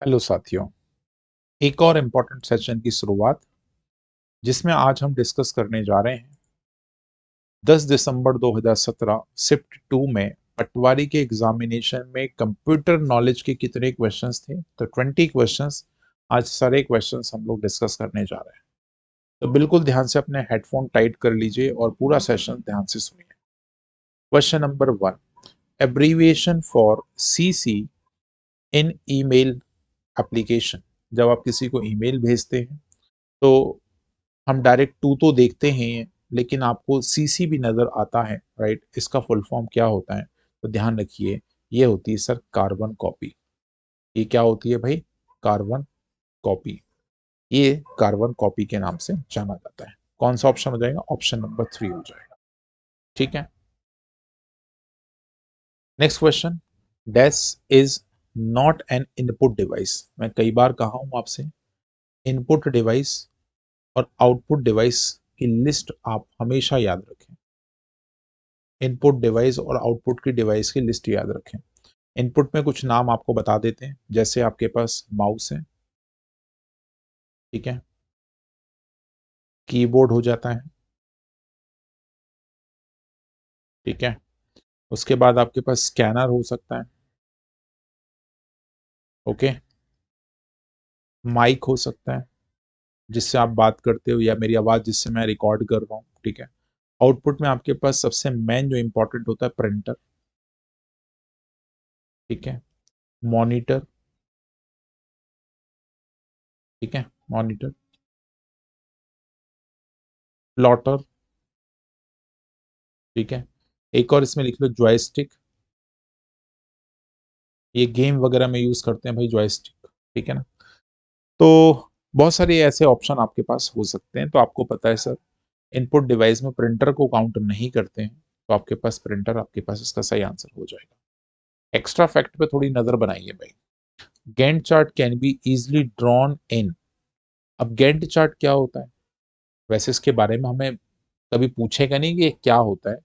Hello साथियों, एक और इम्पोर्टेंट सेशन की शुरुआत जिसमें आज हम डिस्कस करने जा रहे हैं 10 दिसंबर 2017 शिफ्ट 2 में पटवारी के एग्जामिनेशन में कंप्यूटर नॉलेज के कितने क्वेश्चंस थे। तो 20 क्वेश्चंस। आज सारे क्वेश्चंस हम लोग डिस्कस करने जा रहे हैं, तो बिल्कुल ध्यान से अपने हेडफोन टाइट कर लीजिए और पूरा सेशन ध्यान से सुनिए। Question number 1, abbreviation for CC in email application. जब आप किसी को ईमेल भेजते हैं तो हम डायरेक्ट टू तो देखते हैं, लेकिन आपको सीसी भी नजर आता है, राइट। इसका फुल फॉर्म क्या होता है? तो ध्यान रखिए, ये होती है सर कार्बन कॉपी। ये क्या होती है भाई? Carbon copy. ये कार्बन कॉपी के नाम से जाना जाता है। कौन सा ऑप्शन हो जाएगा? ऑप्शन नंबर 3 हो जाएगा। ठीक है। Next question, dash is not an input device. मैं कई बार कहा हूं आपसे, इनपुट डिवाइस और आउटपुट डिवाइस की लिस्ट आप हमेशा याद रखें। इनपुट डिवाइस और आउटपुट की डिवाइस की लिस्ट याद रखें। इनपुट में कुछ नाम आपको बता देते हैं, जैसे आपके पास माउस है, ठीक है, कीबोर्ड हो जाता है, ठीक है। उसके बाद आपके पास स्कैनर हो सकता है, ओके। माइक हो सकता है जिससे आप बात करते हो, या मेरी आवाज जिससे मैं रिकॉर्ड कर रहा हूँ, ठीक है। आउटपुट में आपके पास सबसे मेन जो इंपॉर्टेंट होता है प्रिंटर, ठीक है, मॉनिटर, ठीक है, मॉनिटर, प्लॉटर, ठीक है। एक और इसमें लिख लो जॉयस्टिक। ये गेम वगैरह में यूज करते हैं भाई जॉयस्टिक, ठीक है ना। तो बहुत सारे ऐसे ऑप्शन आपके पास हो सकते हैं। तो आपको पता है सर, इनपुट डिवाइस में प्रिंटर को काउंट नहीं करते हैं, तो आपके पास प्रिंटर, आपके पास इसका सही आंसर हो जाएगा। एक्स्ट्रा फैक्ट पे थोड़ी नजर बनाइए भाई। Gantt chart can be easily drawn in. अब गैंट चार्ट क्या होता है? वैसे इसके बारे में हमें कभी पूछेगा नहीं कि ये क्या होता है,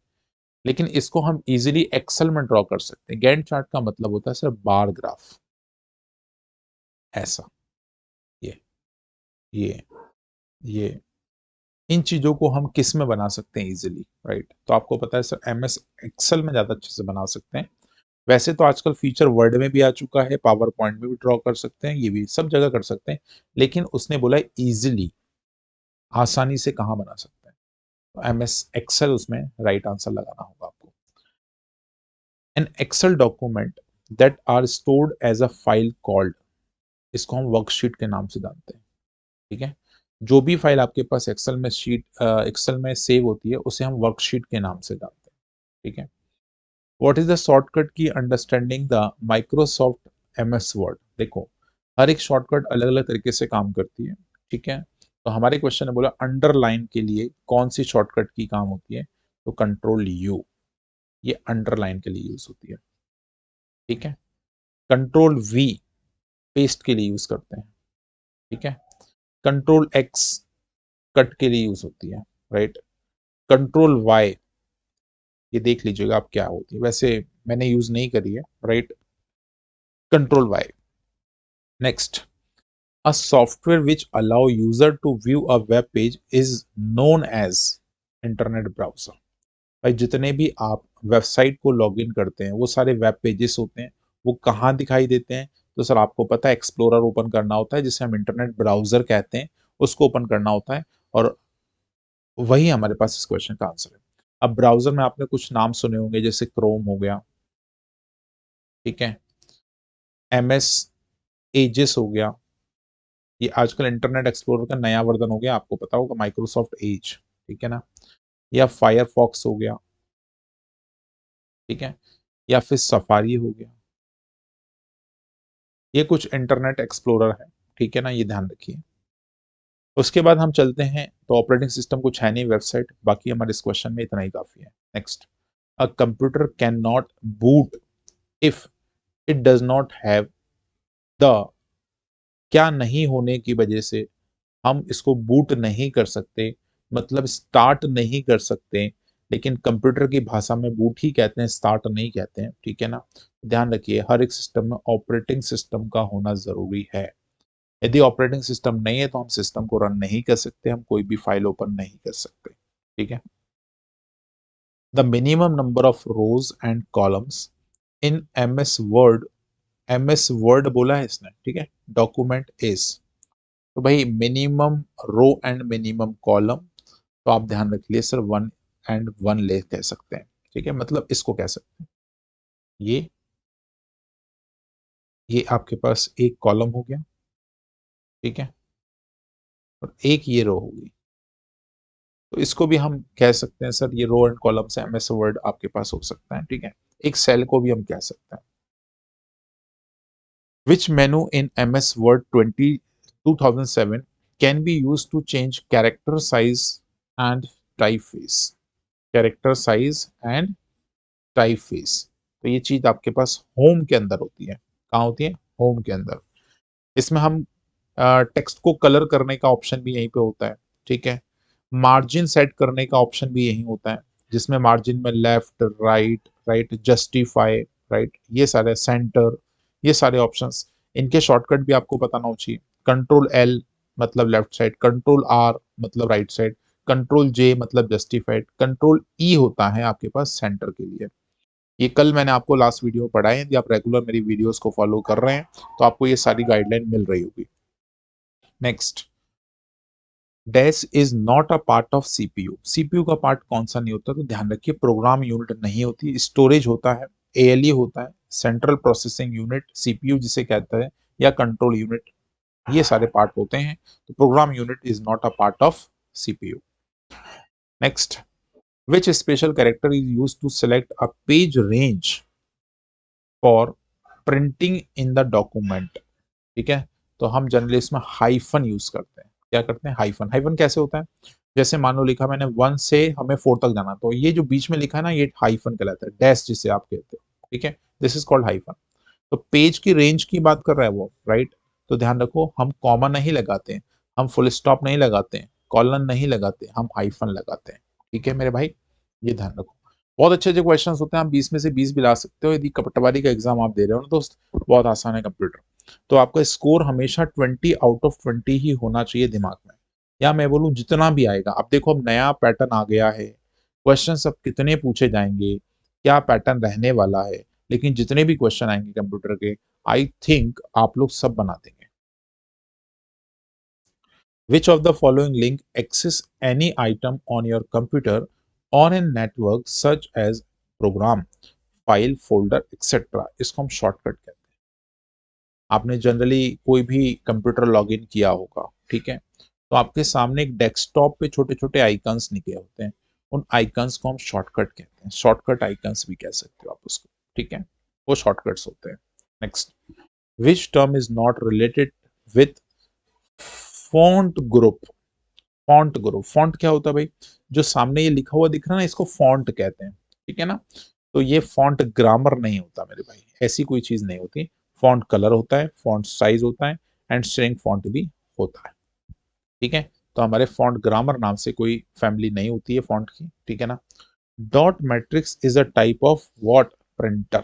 लेकिन इसको हम इजीली एक्सेल में ड्रॉ कर सकते हैं। गैंट चार्ट का मतलब होता है सर बार ग्राफ, ऐसा। ये ये ये इन चीजों को हम किस में बना सकते हैं इजीली, राइट। तो आपको पता है सर एमएस एक्सेल में ज्यादा अच्छे से बना सकते हैं। वैसे तो आजकल फीचर वर्ड में भी आ चुका है, पावर पॉइंट में भी ड्रॉ कर सकते हैं, ये भी सब जगह कर सकते हैं, लेकिन उसने बोला इजीली, आसानी से कहाँ बना सकते हैं। तो एमएस एक्सेल उसमें राइट आंसर लगाना होगा आपको। An Excel document that are stored as a file called, इसको हम वर्कशीट के नाम से जानते हैं, ठीक है। जो भी फाइल आपके पास एक्सेल में एक्सेल में सेव होती है, उसे हम वर्कशीट के नाम से जानते हैं, ठीक है। व्हाट इज द शॉर्टकट की understanding the Microsoft MS word. देखो, हर एक शॉर्टकट अलग अलग तरीके से काम करती है, ठीक है। तो हमारे क्वेश्चन ने बोला अंडरलाइन के लिए कौन सी शॉर्टकट की काम होती है, तो कंट्रोल यू, ये अंडरलाइन के लिए यूज होती है, ठीक है। कंट्रोल वी पेस्ट के लिए यूज करते हैं, ठीक है। कंट्रोल एक्स कट के लिए यूज होती है, राइट। कंट्रोल वाई, ये देख लीजिएगा आप क्या होती है, वैसे मैंने यूज नहीं करी है, right. Control Y. Next, a software which allow user to view a web page is known as internet browser. भाई जितने भी आप वेबसाइट को लॉगिन करते हैं, वो सारे वेब पेजेस होते हैं, वो कहाँ दिखाई देते हैं? तो सर आपको पता है एक्सप्लोरर ओपन करना होता है, जिसे हम इंटरनेट ब्राउजर कहते हैं, उसको ओपन करना होता है, और वही हमारे पास इस क्वेश्चन का आंसर है। अब ब्राउजर में आपने कुछ नाम सुने होंगे, जैसे क्रोम हो गया, ठीक है, एमएस एजेस हो गया, ये आजकल इंटरनेट एक्सप्लोरर का नया वर्जन हो गया, आपको पता होगा माइक्रोसॉफ्ट एज, ठीक है ना। या फायरफॉक्स हो गया, ठीक है, या फिर सफारी हो गया। ये कुछ इंटरनेट एक्सप्लोरर है, ठीक है ना, ये ध्यान रखिए। उसके बाद हम चलते हैं, तो ऑपरेटिंग सिस्टम कुछ है नहीं, वेबसाइट, बाकी हमारे इस क्वेश्चन में इतना ही काफी है। Next, a computer can not boot if it does not have the, क्या नहीं होने की वजह से हम इसको बूट नहीं कर सकते, मतलब स्टार्ट नहीं कर सकते, लेकिन कंप्यूटर की भाषा में बूट ही कहते हैं, स्टार्ट नहीं कहते हैं, ठीक है ना। ध्यान रखिए हर एक सिस्टम में ऑपरेटिंग सिस्टम का होना जरूरी है। यदि ऑपरेटिंग सिस्टम नहीं है तो हम सिस्टम को रन नहीं कर सकते, हम कोई भी फाइल ओपन नहीं कर सकते, ठीक है। The minimum number of rows and columns in MS Word बोला है इसने, ठीक है, डॉक्यूमेंट इज। तो भाई minimum row and minimum column, तो आप ध्यान रख लिए सर 1 ले कह सकते हैं, ठीक है, मतलब इसको कह सकते हैं ये आपके पास एक कॉलम हो गया, ठीक है, और एक ये रो होगी। तो इसको भी हम कह सकते हैं सर ये रो एंड कॉलम से एमएस वर्ड आपके पास हो सकता है, ठीक है। एक सेल को भी हम कह सकते हैं। Which menu in MS Word 2007 can be use to change character size and typeface, character size and typeface. तो ये चीज आपके पास होम के अंदर होती है। कहाँ होती है? होम के अंदर। इसमें हम टेक्स्ट को कलर करने का ऑप्शन भी यहीं पे होता है, ठीक है। मार्जिन सेट करने का ऑप्शन भी यही होता है, जिसमें मार्जिन में left right, right justify, right ये सारे सेंटर, ये सारे ऑप्शंस, इनके शॉर्टकट भी आपको पता ना हो चाहिए। कंट्रोल एल मतलब लेफ्ट साइड, कंट्रोल आर मतलब राइट साइड, कंट्रोल जे मतलब जस्टिफाइड, कंट्रोल ई होता है आपके पास सेंटर के लिए। ये कल मैंने आपको लास्ट वीडियो पढ़ाया है, यदि आप रेगुलर मेरी वीडियोस को फॉलो कर रहे हैं तो आपको ये सारी गाइडलाइन मिल रही होगी। Next, dash is not a part of CPU. CPU का पार्ट कौन सा नहीं होता? तो ध्यान रखिए प्रोग्राम यूनिट नहीं होती, स्टोरेज होता है, एएलयू होता है, सेंट्रल प्रोसेसिंग यूनिट सीपीयू जिसे कहते हैं, या कंट्रोल यूनिट, ये सारे पार्ट होते हैं। तो program unit is not a part of CPU. Next, which special character is used to select a page range for printing in the document, ठीक है। तो हम जनरली इसमें हाइफन यूज करते हैं। क्या करते हैं? हाइफन। हाइफन कैसे होता है? जैसे मान लो लिखा मैंने 1 से हमें 4 तक जाना, तो ये जो बीच में लिखा है ना ये हाइफन कहलाता है, डैश जिसे आप कहते हो, ठीक है, दिस इज कॉल्ड हाइफन। तो पेज की रेंज की बात कर रहा है वो, राइट। तो ध्यान रखो हम कॉमा नहीं लगाते हैं, हम फुल स्टॉप नहीं लगाते हैं, कॉलन नहीं लगाते, हम हाइफन लगाते हैं, ठीक है मेरे भाई, ये ध्यान रखो। बहुत अच्छे अच्छे क्वेश्चंस होते हैं, आप 20 में से 20 भी ला सकते हो। यदि पटवारी का एग्जाम आप दे रहे हो ना दोस्त, बहुत आसान है कंप्यूटर। तो आपका स्कोर हमेशा 20 आउट ऑफ 20 ही होना चाहिए दिमाग में, या मैं बोलूं जितना भी आएगा। अब देखो अब नया पैटर्न आ गया है, क्वेश्चन अब कितने पूछे जाएंगे, क्या पैटर्न रहने वाला है, लेकिन जितने भी क्वेश्चन आएंगे कंप्यूटर के, आई थिंक आप लोग सब बना देंगे। Which of the following link access any item on your computer on a network such as program, file, folder etcetera, इसको हम शॉर्टकट कहते हैं। आपने जनरली कोई भी कंप्यूटर लॉगिन किया होगा, ठीक है, तो आपके सामने एक डेस्कटॉप पे छोटे छोटे आइकन्स निकले होते हैं, उन आइकन्स को हम शॉर्टकट कहते हैं। शॉर्टकट आइकन्स भी कह सकते हो आप उसको, ठीक है, वो शॉर्टकट्स होते हैं। Next, which term is not related with font group. Font group, font क्या होता है भाई? जो सामने ये लिखा हुआ दिख रहा है ना, इसको फॉन्ट कहते हैं, ठीक है ना। तो ये फॉन्ट ग्रामर नहीं होता मेरे भाई, ऐसी कोई चीज नहीं होती। फॉन्ट कलर होता है, फॉन्ट साइज होता है, एंड स्ट्रिंग फॉन्ट भी होता है, ठीक है। तो हमारे फॉन्ट ग्रामर नाम से कोई फैमिली नहीं होती है फॉन्ट की, ठीक है ना। Dot matrix is a type of what? Printer.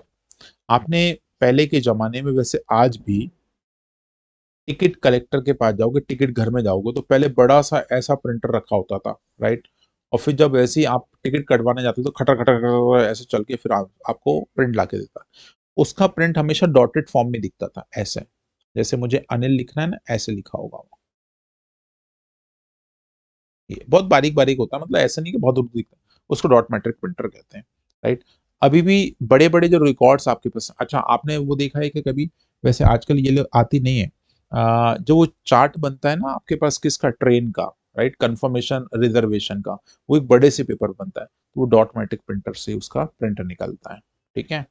आपने पहले के जमाने में, वैसे आज भी, टिकट कलेक्टर के पास जाओगे, टिकट घर में जाओगे, तो पहले बड़ा सा ऐसा प्रिंटर रखा होता था, राइट। और फिर जब ऐसे ही आप टिकट कटवाने जाते हो तो खटर खटर खटर ऐसे चल के फिर आपको प्रिंट ला के देता। उसका प्रिंट हमेशा डॉटेड फॉर्म में दिखता था, ऐसे, जैसे मुझे अनिल लिखना है ना, ऐसे लिखा होगा वो। ये बहुत बारीक बारीक होता है, मतलब ऐसा नहीं कि बहुत दूर दिखता है। उसको डॉट मैट्रिक प्रिंटर कहते हैं, राइट। अभी भी बड़े बड़े जो रिकॉर्ड्स आपके पास, अच्छा आपने वो देखा है कि कभी, वैसे आजकल ये लोग आती नहीं है, जो वो चार्ट बनता है ना आपके पास किसका? ट्रेन का, राइट, कंफर्मेशन रिजर्वेशन का, वो एक बड़े से पेपर बनता है, तो वो डॉट मैट्रिक प्रिंटर से उसका प्रिंटर निकलता है, ठीक है।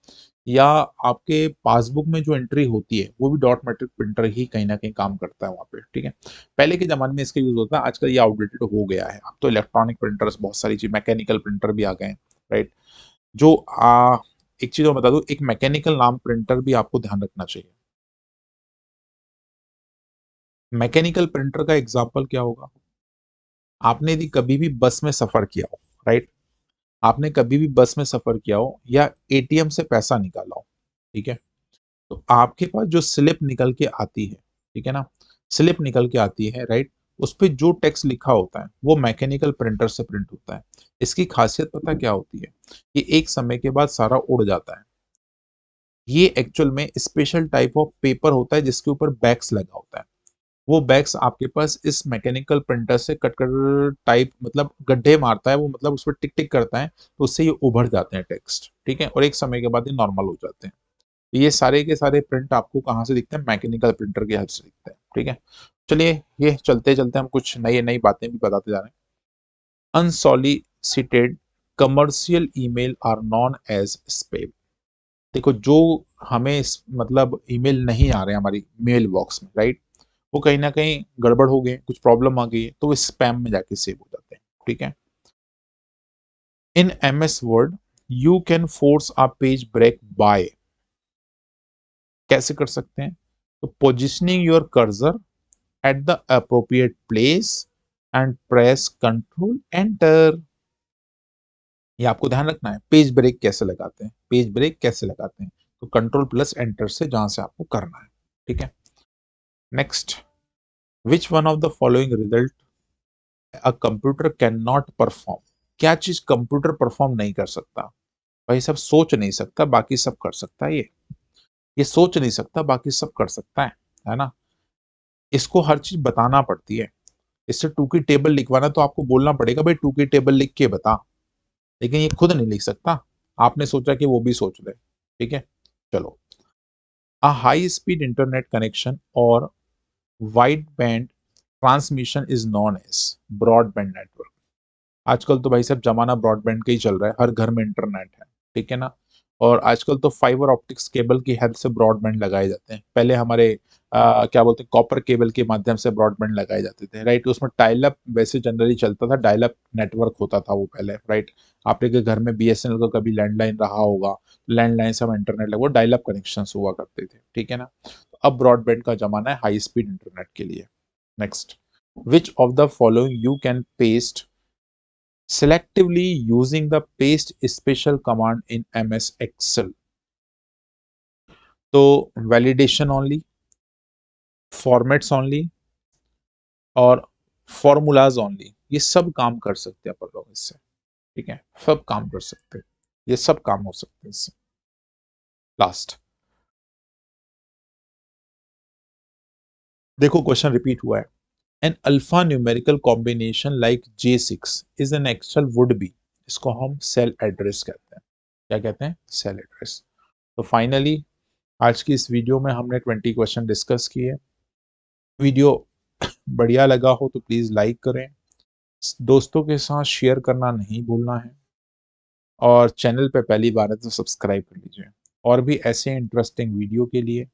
या आपके पासबुक में जो एंट्री होती है वो भी डॉट मैट्रिक प्रिंटर ही कहीं ना कहीं काम करता है वहां पे, ठीक है। पहले के जमाने में इसका यूज होता है, आजकल ये आउटडेटेड हो गया है। अब तो इलेक्ट्रॉनिक प्रिंटर्स बहुत सारी चीज, मैकेनिकल प्रिंटर भी आ गए हैं, राइट। जो एक चीज और बता दूं, एक मैकेनिकल नाम प्रिंटर भी आपको ध्यान रखना चाहिए। मैकेनिकल प्रिंटर का एग्जाम्पल क्या होगा? आपने यदि कभी भी बस में सफर किया हो, राइट, आपने कभी भी बस में सफर किया हो या एटीएम से पैसा निकाला हो, ठीक है, तो आपके पास जो स्लिप निकल के आती है, ठीक है ना, स्लिप निकल के आती है, राइट, उस पे जो टेक्स्ट लिखा होता है वो मैकेनिकल प्रिंटर से प्रिंट होता है। इसकी खासियत पता क्या होती है, कि एक समय के बाद सारा उड़ जाता है। ये एक्चुअल में स्पेशल टाइप ऑफ पेपर होता है जिसके ऊपर बैक्स लगा होता है। वो बैग्स आपके पास इस मैकेनिकल प्रिंटर से कट कर टाइप मतलब गड्ढे मारता है वो, मतलब उस पर टिक टिक करता है, तो उससे ये उभर जाते हैं टेक्स्ट, ठीक है, और एक समय के बाद ये नॉर्मल हो जाते हैं। तो ये सारे के सारे प्रिंट आपको कहाँ से दिखते हैं, मैकेनिकल प्रिंटर के हेल्प से दिखते हैं, ठीक है। चलिए ये चलते चलते हम कुछ नई नई बातें भी बताते जा रहे हैं। Unsolicited commercial email are known as spam. देखो जो हमें मतलब ईमेल नहीं आ रहे हैं हमारी मेल बॉक्स में, राइट, वो कहीं ना कहीं गड़बड़ हो गए, कुछ प्रॉब्लम आ गई है, तो वो स्पैम में जाके सेव हो जाते हैं, ठीक है। In MS Word you can force a page break by, कैसे कर सकते हैं, तो positioning your cursor at the appropriate place and press control enter. ये आपको ध्यान रखना है, पेज ब्रेक कैसे लगाते हैं, पेज ब्रेक कैसे लगाते हैं, तो कंट्रोल प्लस एंटर से जहां से आपको करना है, ठीक है। Next, which one of the following result a computer can not perform. क्या चीज कंप्यूटर परफॉर्म नहीं कर सकता, भाई सब सोच नहीं सकता, बाकी सब कर सकता है ये सोच नहीं सकता, बाकी सब कर सकता है ना। इसको हर चीज बताना पड़ती है, इससे टू की टेबल लिखवाना तो आपको बोलना पड़ेगा भाई टू की टेबल लिख के बता, लेकिन ये खुद नहीं लिख सकता, आपने सोचा कि वो भी सोच ले, ठीक है। चलो, a high speed internet connection और wide band transmission is known as broadband network. आजकल तो भाई साहब जमाना ब्रॉडबैंड का ही चल रहा है, हर घर में इंटरनेट है, ठीक है ना। और आजकल तो फाइबर ऑप्टिक्स केबल की हेल्प से ब्रॉडबैंड लगाए जाते हैं, पहले हमारे क्या बोलते हैं कॉपर केबल के माध्यम से ब्रॉडबैंड लगाए जाते थे, राइट, उसमें डायल अप वैसे जनरली चलता था, डायल अप नेटवर्क होता था वो पहले, राइट। आपके के घर में बीएसएनएल का कभी लैंडलाइन रहा होगा, लैंडलाइन से हम इंटरनेट लगा, डायल अप कनेक्शन हुआ करते थे, ठीक है ना। तो अब ब्रॉडबैंड का जमाना है हाई स्पीड इंटरनेट के लिए। Next, which of the following you can paste selectively using the paste special command in MS Excel। तो वैलिडेशन ओनली, फॉर्मेट्स ओनली और फॉर्मूलाज ओनली, ये सब काम कर सकते हैं अपन लोग इससे, ठीक है, सब काम कर सकते हैं, ये सब काम हो सकते हैं इससे। लास्ट, देखो क्वेश्चन रिपीट हुआ है, an alphanumerical combination like J6 is an actual would be, इसको हम सेल एड्रेस कहते हैं, क्या कहते हैं, सेल एड्रेस। तो फाइनली आज की इस वीडियो में हमने 20 क्वेश्चन डिस्कस किए। वीडियो बढ़िया लगा हो तो प्लीज लाइक करें, दोस्तों के साथ शेयर करना नहीं भूलना है, और चैनल पे पहली बार है तो सब्सक्राइब कर लीजिए। और भी ऐसे इंटरेस्टिंग वीडियो के लिए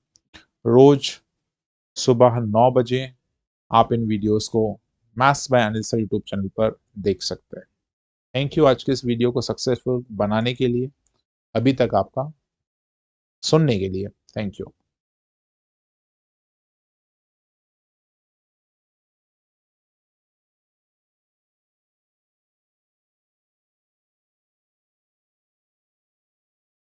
रोज सुबह 9 बजे आप इन वीडियोस को maths by Anil sir YouTube channel पर देख सकते हैं। थैंक यू आज के इस वीडियो को सक्सेसफुल बनाने के लिए, अभी तक आपका सुनने के लिए थैंक यू।